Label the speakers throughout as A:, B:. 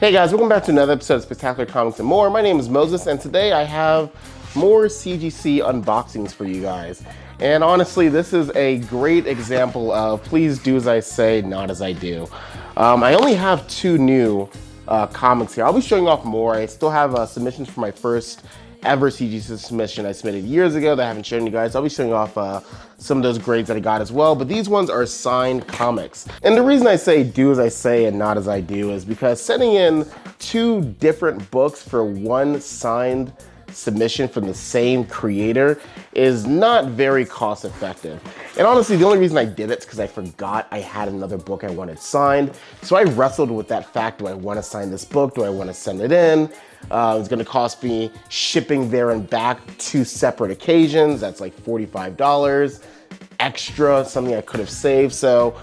A: Hey guys, welcome back to another episode of Spectacular Comics and More. My name is Moses, and today I have more CGC unboxings for you guys. And honestly, this is a great example of please do as I say, not as I do. I only have two new comics here. I'll be showing off more. I still have submissions for my first ever CGC submission I submitted years ago that I haven't shown you guys. I'll be showing off some of those grades that I got as well, but these ones are signed comics. And the reason I say do as I say and not as I do is because sending in two different books for one signed submission from the same creator is not very cost effective. And honestly, the only reason I did it is because I forgot I had another book I wanted signed. So I wrestled with that fact. Do I want to sign this book? Do I want to send it in? It's going to cost me shipping there and back two separate occasions. That's like $45 extra, something I could have saved. So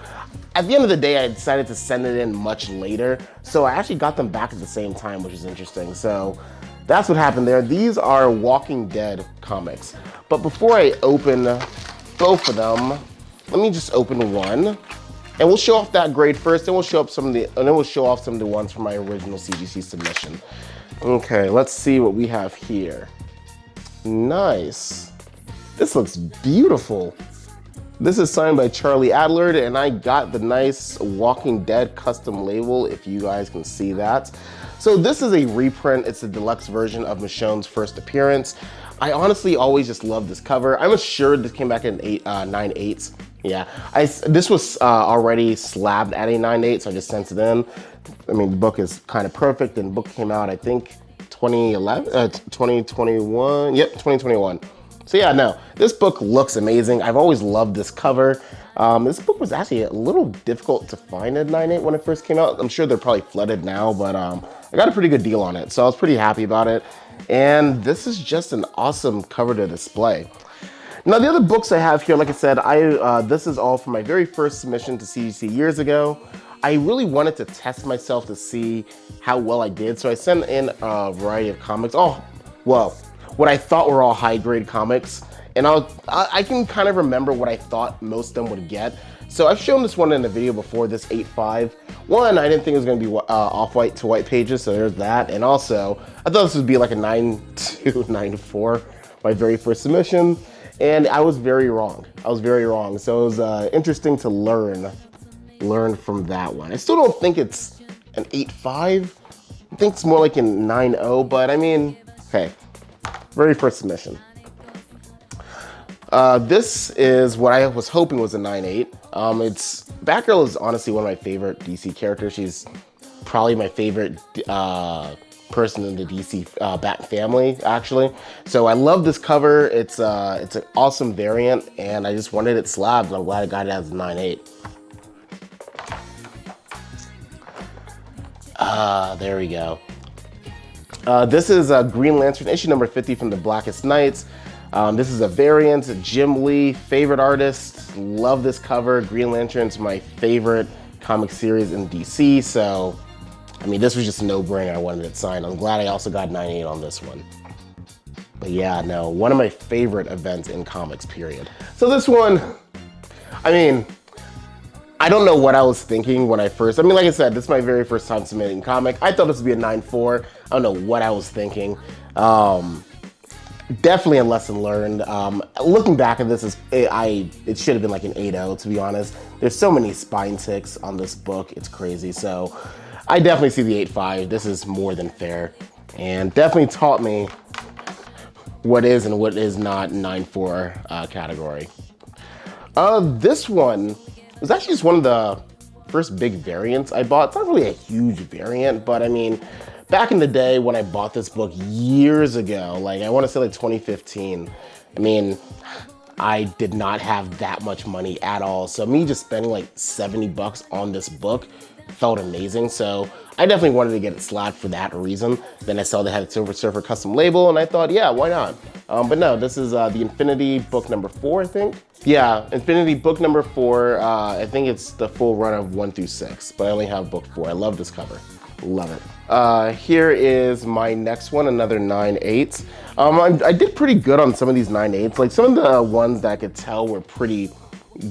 A: at the end of the day, I decided to send it in much later. So I actually got them back at the same time, which is interesting. So that's what happened there. These are Walking Dead comics. But before I open both of them, let me just open one. And we'll show off that grade first, then we'll show off some of the ones from my original CGC submission. Okay, let's see what we have here. Nice. This looks beautiful. This is signed by Charlie Adler, and I got the nice Walking Dead custom label, if you guys can see that. So this is a reprint. It's a deluxe version of Michonne's first appearance. I honestly always just love this cover. I'm assured this came back in 9/8. Yeah, this was already slabbed at a 9/8, so I just sent it in. I mean, the book is kind of perfect, and the book came out, I think, 2021. Yep, 2021. So yeah, no, this book looks amazing. I've always loved this cover. This book was actually a little difficult to find at 9/8 when it first came out. I'm sure they're probably flooded now, but I got a pretty good deal on it, so I was pretty happy about it. And this is just an awesome cover to display. Now, the other books I have here, like I said, this is all from my very first submission to CGC years ago. I really wanted to test myself to see how well I did, so I sent in a variety of comics. Oh, well, what I thought were all high-grade comics, and I can kind of remember what I thought most of them would get. So I've shown this one in a video before, this 8.5. One, I didn't think it was going to be off-white to white pages, so there's that. And also, I thought this would be like a 9.2, 9.4, my very first submission. And I was very wrong. I was very wrong. So it was interesting to learn from that one. I still don't think it's an 8.5. I think it's more like a 9.0, but I mean, hey, very first submission. This is what I was hoping was a 9.8. Batgirl is honestly one of my favorite DC characters. She's probably my favorite person in the DC Bat family, actually. So I love this cover. It's an awesome variant, and I just wanted it slabbed. I'm glad I got it as a 9.8. There we go. This is Green Lantern, issue number 50 from the Blackest Nights. This is a variant, Jim Lee, favorite artist. Love this cover. Green Lantern's my favorite comic series in DC, so I mean, this was just a no-brainer. I wanted it signed. I'm glad I also got 9.8 on this one. But yeah, no, one of my favorite events in comics, period. So this one, I mean, I don't know what I was thinking when like I said, this is my very first time submitting comic. I thought this would be a 9.4. I don't know what I was thinking. Definitely a lesson learned. Looking back at this, it should have been like an 8.0, to be honest. There's so many spine ticks on this book, it's crazy. So I definitely see the 8.5. This is more than fair, and definitely taught me what is and what is not 9.4 category. This one was actually just one of the first big variants I bought. It's not really a huge variant, but I mean, back in the day when I bought this book years ago, like I want to say like 2015, I mean, I did not have that much money at all. So me just spending like 70 bucks on this book felt amazing. So I definitely wanted to get it slabbed for that reason. Then I saw they had a Silver Surfer custom label, and I thought, yeah, why not? But no, this is the Infinity book number 4, I think. Yeah, Infinity book number 4. I think it's the full run of 1 through 6, but I only have book 4. I love this cover. Love it. Here is my next one, another 9.8. I did pretty good on some of these 9.8s. Like some of the ones that I could tell were pretty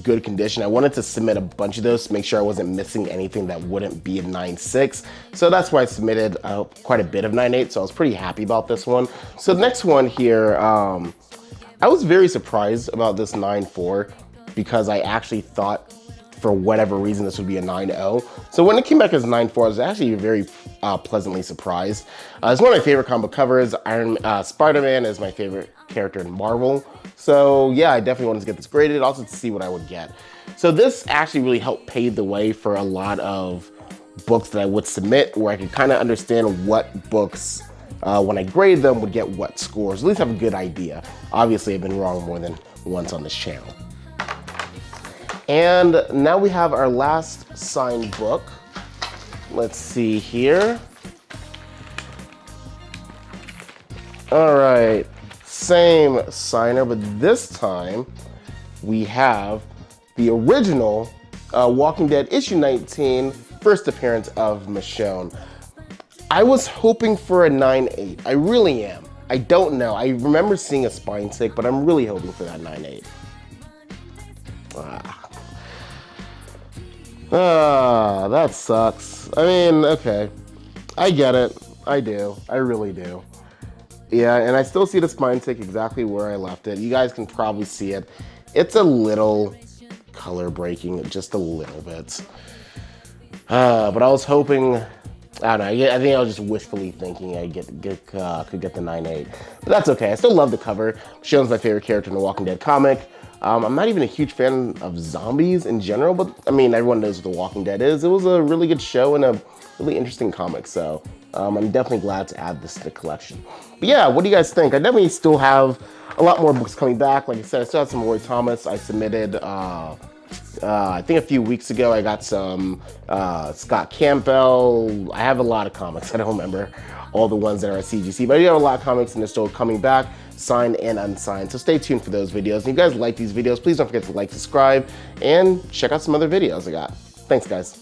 A: good condition. I wanted to submit a bunch of those to make sure I wasn't missing anything that wouldn't be a 9.6. So that's why I submitted quite a bit of 9.8. So I was pretty happy about this one. So the next one here, I was very surprised about this 9.4 because I actually thought for whatever reason this would be a 9.0. So when it came back as 9.4, I was actually very pleasantly surprised. It's one of my favorite comic covers. Spider-Man is my favorite character in Marvel. So yeah, I definitely wanted to get this graded, also to see what I would get. So this actually really helped pave the way for a lot of books that I would submit, where I could kind of understand what books, when I grade them, would get what scores. At least have a good idea. Obviously, I've been wrong more than once on this channel. And now we have our last signed book. Let's see here. All right, same signer, but this time we have the original Walking Dead issue 19, first appearance of Michonne. I was hoping for a 9.8. I really am. I don't know. I remember seeing a spine tick, but I'm really hoping for that 9.8. That sucks. I mean, okay. I get it. I do. I really do. Yeah, and I still see the spine tick exactly where I left it. You guys can probably see it. It's a little color breaking, just a little bit. But I was hoping, I don't know, I think I was just wishfully thinking I could get the 9.8. But that's okay. I still love the cover. Michonne's my favorite character in the Walking Dead comic. I'm not even a huge fan of zombies in general, but I mean, everyone knows what The Walking Dead is. It was a really good show and a really interesting comic, so I'm definitely glad to add this to the collection. But yeah, what do you guys think? I definitely still have a lot more books coming back. Like I said, I still have some Roy Thomas. I submitted, I think a few weeks ago, I got some Scott Campbell. I have a lot of comics. I don't remember all the ones that are at CGC, but I do have a lot of comics and they're still coming back, signed and unsigned. So stay tuned for those videos. And if you guys like these videos, please don't forget to like, subscribe, and check out some other videos I got. Thanks, guys.